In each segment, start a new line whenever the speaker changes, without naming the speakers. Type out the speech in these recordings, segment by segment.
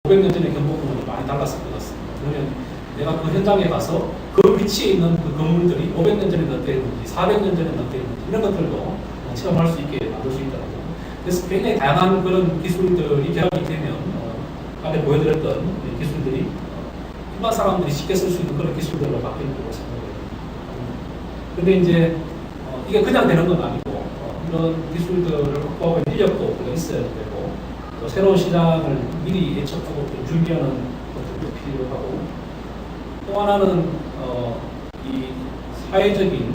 500년 전의 경복궁은 많이 달랐을 것 같습니다. 그러면 내가 그 현장에 가서 그 위치에 있는 그 건물들이 500년 전에 어땠는지 400년 전에 어땠는지 이런 것들도 체험할 수 있게 만들 수 있더라고요. 그래서 굉장히 다양한 그런 기술들이 결합이 되면 앞에 보여드렸던 기술들이 일반 사람들이 쉽게 쓸 수 있는 그런 기술들로 바뀌는 거라고 생각해요. 근데 이제 이게 그냥 되는 건 아니고 이런 기술들을 확보하고 인력도 우리가 있어야 되고 또 새로운 시장을 미리 예측하고 또 준비하는 것들도 필요하고 또 하나는 이 사회적인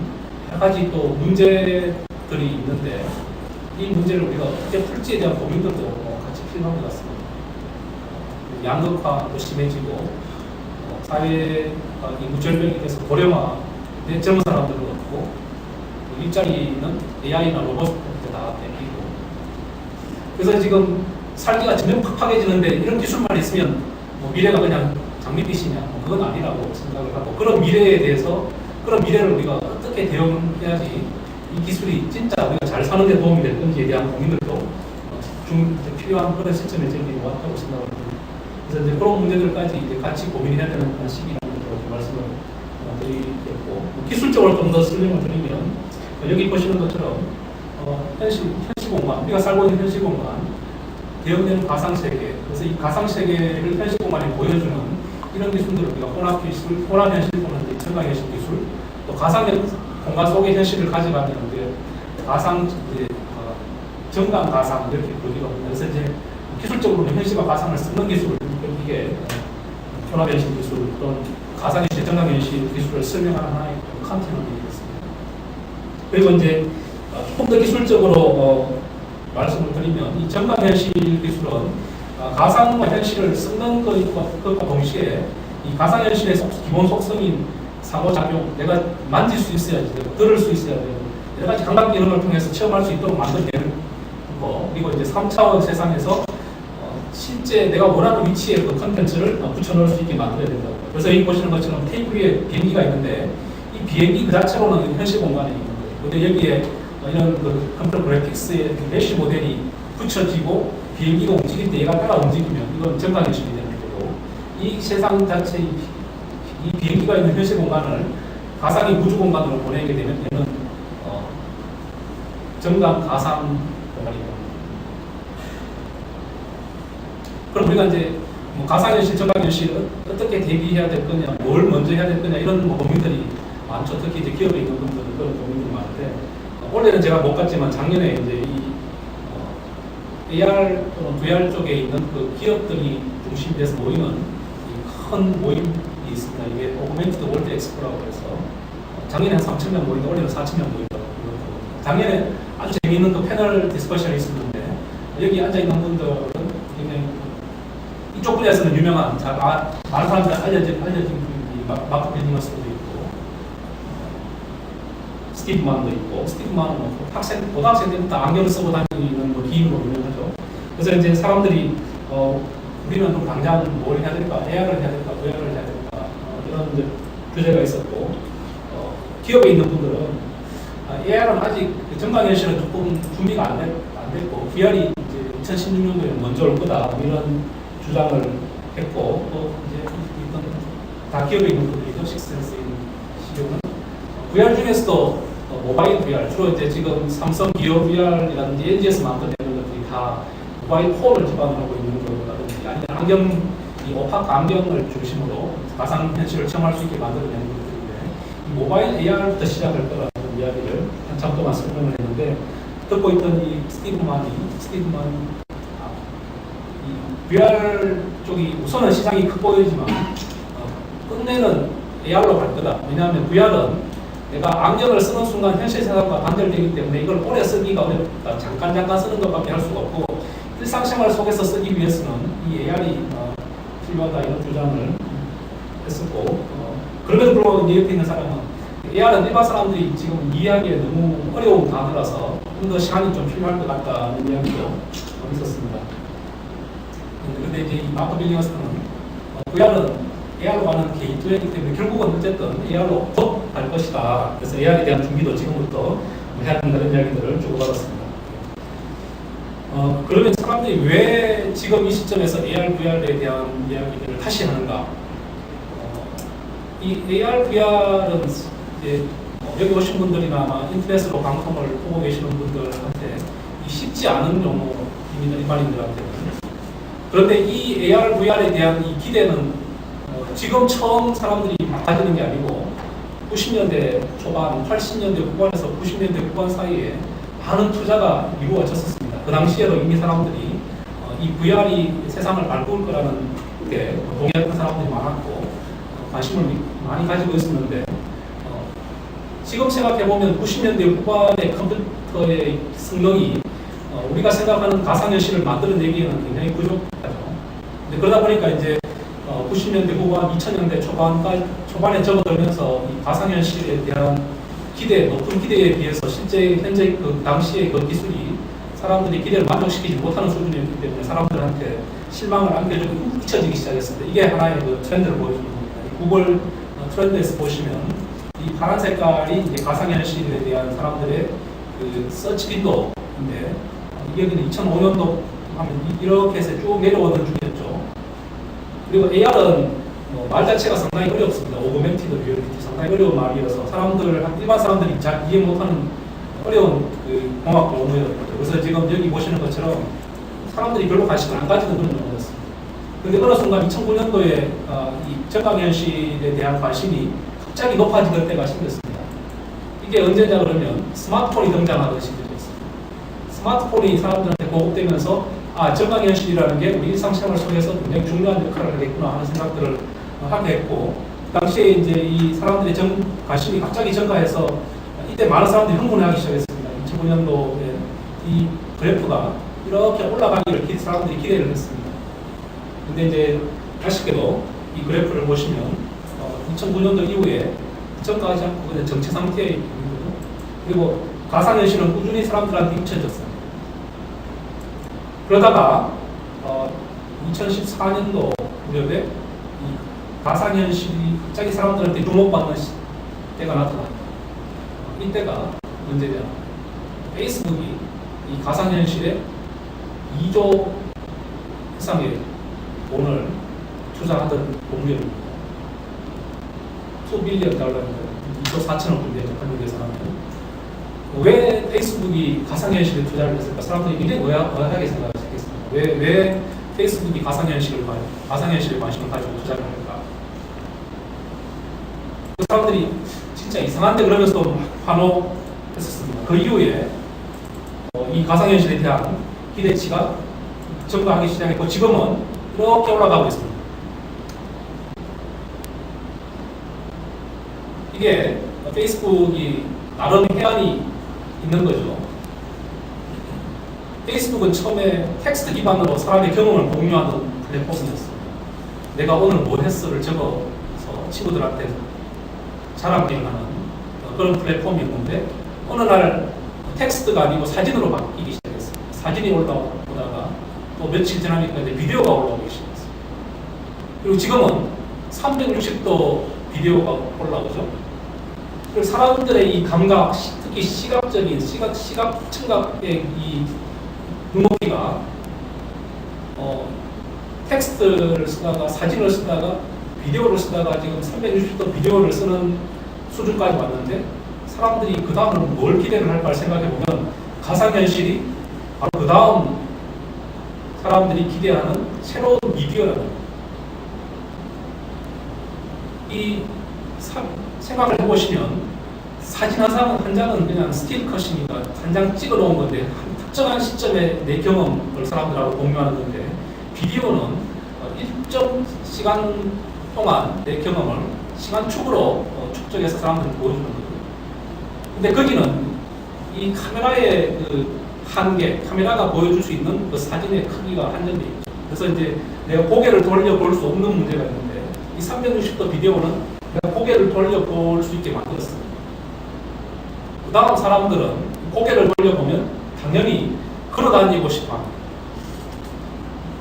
여러 가지 또 문제들이 있는데 이 문제를 우리가 어떻게 풀지에 대한 고민들도 같이 필요한 것 같습니다. 양극화도 심해지고 사회가 인구 절벽이 돼서 고령화, 젊은 사람들은 없고 일자리는 AI나 로봇한테 다 뺏기고 그래서 지금 살기가 점점 팍팍해지는데 이런 기술만 있으면 뭐 미래가 그냥 장밋빛이냐 그건 아니라고 생각을 하고 그런 미래에 대해서 그런 미래를 우리가 어떻게 대응해야지 이 기술이 진짜 우리가 잘 사는 데 도움이 될 건지에 대한 고민들도 필요한 그런 시점에 저희들이 왔다고 생각을 합니다. 그래서 이제 그런 문제들까지 이제 같이 고민해야 되는 시기라는 것으로 말씀을 드리겠고 기술적으로 좀 더 설명을 드리면 여기 보시는 것처럼 현실 공간, 우리가 살고 있는 현실 공간, 대응되는 가상 세계, 그래서 이 가상 세계를 현실 공간에 보여주는 이런 기술들을 우리가 혼합 기술, 혼합 현실 또는 증강 현실 기술, 또 가상 공간 속의 현실을 가져가는 게 가상 정강 가상 이렇게 부르기가 합니다. 그래서 이제 기술적으로는 현실과 가상을 섞는 기술, 이게 혼합 현실 기술 또는 가상 현실, 정강 현실 기술을 설명하는 하나의 컨텐츠가 되겠습니다. 그리고 이제 조금 더 기술적으로 말씀을 드리면 이 정강 현실 기술은 가상과 현실을 섞는 것과 동시에 이 가상 현실의 기본 속성인 상호작용, 내가 만질 수 있어야 되고 들을 수 있어야 되고 여러 가지 감각 기능을 통해서 체험할 수 있도록 만들어내는 거, 그리고 이제 3차원 세상에서 실제 내가 원하는 위치에 그 컨텐츠를 붙여넣을 수 있게 만들어야 된다고. 그래서 여기 보시는 것처럼 테이블 위에 비행기가 있는데 이 비행기 그 자체로는 현실 공간에 있는 거예요. 근데 여기에 이런 그 컴퓨터 그래픽스의 메쉬 모델이 붙여지고 비행기가 움직일 때 얘가 따라 움직이면 이건 정강 현실이 되는 거고, 이 세상 자체 이 비행기가 있는 현실 공간을 가상의 우주 공간으로 보내게 되면 얘는 정강 가상 공간이 됩니다. 그럼 우리가 이제 뭐 가상현실, 정강현실 어떻게 대비해야 될 거냐, 뭘 먼저 해야 될 거냐 이런 고민들이 많죠. 특히 이제 기업에 있는 분들은 그런 고민들이 많은데 올해는 제가 못 갔지만 작년에 이제 이 AR 또는 VR 쪽에 있는 그 기업들이 중심이 돼서 모이는 이 큰 모임이 있습니다. 이게 오그멘티드 월드 엑스포라고 해서 작년에 한 3,000명 모이는데 올해는 4,000명 모인다고. 작년에 아주 재미있는 그 패널 디스커션이 있었는데 여기 앉아있는 분들은 굉장히 이쪽 분야에서는 유명한, 많은 사람들이 알려진 분이 마크 빌딩어스도 있고, 스티브 만도 있고, 스티브 만은 고등학생 때부터 안경을 쓰고 다니는 뭐 기인으로 유명하죠. 그래서 이제 사람들이, 우리는 그럼 당장 뭘 해야 될까? AR을 해야 될까? VR을 해야 될까? 이런 이제 주제가 있었고, 기업에 있는 분들은, AR은 아직 정강현실은 조금 준비가 안 됐고, VR이 이제 2016년도에 먼저 올 거다. 이런 주장을 했고, 또 이제 일단 다 기업에 있는 분들이죠. 식센스에 있는 CEO는 VR 중에서도 모바일 VR, 주로 이제 지금 삼성 기어 VR이라든지 LG에서 만들어내는 것들이 다 모바일 폰을 기반으로 하고 있는 거라든지 아니면 안경, 이 오파크 안경을 중심으로 가상 현실을 체험할 수 있게 만들어내는 것들인데 이 모바일 AR부터 시작할 거라는 이야기를 한참 동안 설명을 했는데 듣고 있던 이 스티브 만이 VR 쪽이 우선은 시장이 크 보이지만 끝내는 AR로 갈 거다. 왜냐하면 VR은 내가 안경을 쓰는 순간 현실 세상과 단절되기 때문에 이걸 오래 쓰기가 어렵다. 잠깐 쓰는 것밖에 할 수가 없고 일상생활 속에서 쓰기 위해서는 이 AR이 필요하다 이런 주장을 했었고 그럼에도 불구하고 내 옆에 있는 사람은 AR은 일반 사람들이 지금 이해하기에 너무 어려운 단어라서 좀 더 시간이 좀 필요할 것 같다는 이야기도 있었습니다. 근데 이제 이 마크 빌링어스는 VR은 AR로 가는 게이트웨이이기 때문에 결국은 어쨌든 AR로 더 갈 것이다. 그래서 AR에 대한 준비도 지금부터 해야 한다는 이야기들을 주고받았습니다. 그러면 사람들이 왜 지금 이 시점에서 AR, VR에 대한 이야기를 다시 하는가? 이 AR, VR은 이제 여기 오신 분들이나 아마 인터넷으로 방송을 보고 계시는 분들한테 쉽지 않은 용어입니다, 일반인들한테는. 그런데 이 AR, VR에 대한 이 기대는 지금 처음 사람들이 가지는 게 아니고 90년대 초반, 80년대 후반에서 90년대 후반 사이에 많은 투자가 이루어졌었습니다. 그 당시에도 이미 사람들이 이 VR이 세상을 바꿀 거라는 게 동의하는 사람들이 많았고 관심을 많이 가지고 있었는데 지금 생각해보면 90년대 후반의 컴퓨터의 성능이 우리가 생각하는 가상현실을 만들어내기에는 굉장히 부족하죠. 그러다 보니까 이제 90년대 후반, 2000년대 초반에 접어들면서 이 가상현실에 대한 높은 기대에 비해서 실제 현재 그 당시의 그 기술이 사람들이 기대를 만족시키지 못하는 수준이었기 때문에 사람들한테 실망을 안겨주고 잊혀지기 시작했습니다. 이게 하나의 그 트렌드를 보여주는 겁니다. 구글 트렌드에서 보시면 이 파란 색깔이 이제 가상현실에 대한 사람들의 그 서치 윈도우인데 이게 2005년도 하면 이렇게 해서 쭉 내려오던 중이었죠. 그리고 AR은 말 자체가 상당히 어렵습니다. 오그멘티드 리얼리티 상당히 어려운 말이어서 일반 사람들이 잘 이해 못하는 어려운 그 공학 용어였죠. 그래서 지금 여기 보시는 것처럼 사람들이 별로 관심을 안 가지는 그런 용어였습니다. 그런데 어느 순간 2009년도에 이 증강현실에 대한 관심이 갑자기 높아지던 때가 생겼습니다. 이게 언제냐 그러면 스마트폰이 등장하던 시기였습니다. 스마트폰이 사람들한테 보급되면서 증강현실이라는 게 우리 일상생활 속에서 굉장히 중요한 역할을 하겠구나 하는 생각들을 하게 했고 당시에 이제 이 사람들의 관심이 갑자기 증가해서 이때 많은 사람들이 흥분하기 시작했습니다. 2009년도에 이 그래프가 이렇게 올라가기를 사람들이 기대를 했습니다. 근데 이제 아쉽게도 이 그래프를 보시면 2009년도 이후에 증가하지 않고 그냥 정체 상태에 있는 거죠. 그리고 가상현실은 꾸준히 사람들한테 잊혀졌어요. 그러다가 2014년도 무렵에 이 가상현실이 갑자기 사람들한테 주목받는 때가 나타납니다. 이때가 언제냐? 페이스북이 이 가상현실에 2조 이상의 돈을 투자하던 공유입니다. 2빌리언 달러입니다. 2조 4천억 정도 한국 예산하면. 왜 페이스북이 가상현실에 투자를 했을까? 사람들이 굉장히 의아하게 생각했습니다. 왜 페이스북이 가상현실에 관심을 가지고 투자를 할까? 그 사람들이 진짜 이상한데 그러면서도 막 환호했었습니다. 그 이후에 이 가상현실에 대한 기대치가 증가하기 시작했고 지금은 이렇게 올라가고 있습니다. 이게 페이스북이 나름 해안이 있는 거죠. 페이스북은 처음에 텍스트 기반으로 사람의 경험을 공유하는 플랫폼이었습니다. 내가 오늘 뭐 했어를 적어서 친구들한테 자랑하는 그런 플랫폼이었는데 어느 날 텍스트가 아니고 사진으로 바뀌기 시작했어요. 사진이 올라오다가 또 며칠 지나니까 이제 비디오가 올라오기 시작했어요. 그리고 지금은 360도 비디오가 올라오죠. 그리고 사람들의 이 감각, 특히 시각적인 시각 청각의 이 눈높이가 텍스트를 쓰다가 사진을 쓰다가 비디오를 쓰다가 지금 360도 비디오를 쓰는 수준까지 왔는데 사람들이 그 다음으로 뭘 기대를 할까 생각해보면 가상현실이 바로 그 다음 사람들이 기대하는 새로운 미디어라는 이 생각을 해보시면 사진 한 장은 그냥 스틸컷이니까 한 장 찍어 놓은 건데 특정한 시점에 내 경험을 사람들하고 공유하는 건데 비디오는 일정 시간 동안 내 경험을 시간축으로 축적해서 사람들한테 보여주는 거죠. 근데 거기는 이 카메라의 그 한계, 카메라가 보여줄 수 있는 그 사진의 크기가 한정되어 있죠. 그래서 이제 내가 고개를 돌려볼 수 없는 문제가 있는데 이 360도 비디오는 내가 고개를 돌려볼 수 있게 만들었습니다. 그 다음 사람들은 고개를 돌려보면 당연히 걸어다니고 싶어 합니다.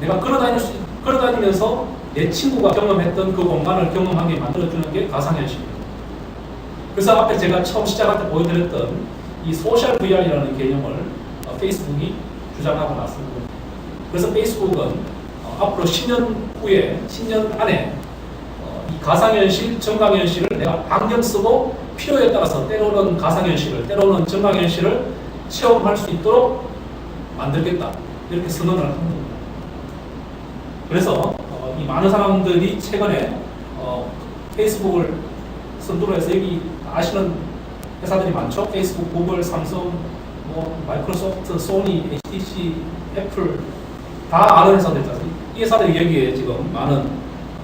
내가 걸어다니면서 내 친구가 경험했던 그 공간을 경험하게 만들어주는 게 가상현실입니다. 그래서 앞에 제가 처음 시작할 때 보여드렸던 이 소셜 VR이라는 개념을 페이스북이 주장하고 나섰습니다. 그래서 페이스북은 앞으로 10년 후에, 10년 안에 이 가상현실, 정강현실을 내가 안경 쓰고 필요에 따라서 때로는 가상현실을, 때로는 정강현실을 체험할 수 있도록 만들겠다. 이렇게 선언을 한 겁니다. 그래서 이 많은 사람들이 최근에 페이스북을 선두로 해서 여기 아시는 회사들이 많죠. 페이스북, 구글, 삼성, 뭐 마이크로소프트, 소니, HTC, 애플 다 아는 회사들이죠. 이 회사들이 여기에 지금 많은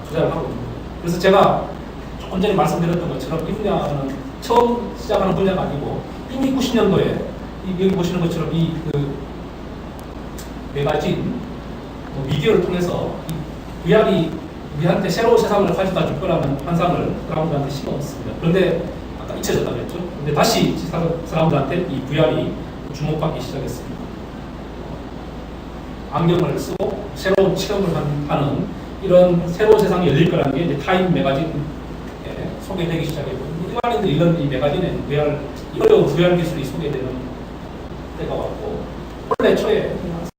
투자를 하고 있습니다. 그래서 제가 조금 전에 말씀드렸던 것처럼 이 분야는 처음 시작하는 분야가 아니고 이미 90년도에 여기 보시는 것처럼 이 매거진 미디어를 통해서 이 VR이 우리한테 새로운 세상을 가져다 줄 거라는 환상을 사람들한테 심었습니다. 그런데 아까 잊혀졌다고 했죠. 근데 다시 사람들한테 이 VR이 주목받기 시작했습니다. 안경을 쓰고 새로운 체험을 하는 이런 새로운 세상이 열릴 거라는 게 이제 타임 매거진에 소개되기 시작했고, 일반인들이 이런 이 매거진에 VR, 어려운 VR 기술이 소개되는 때가 왔고, 원래 초에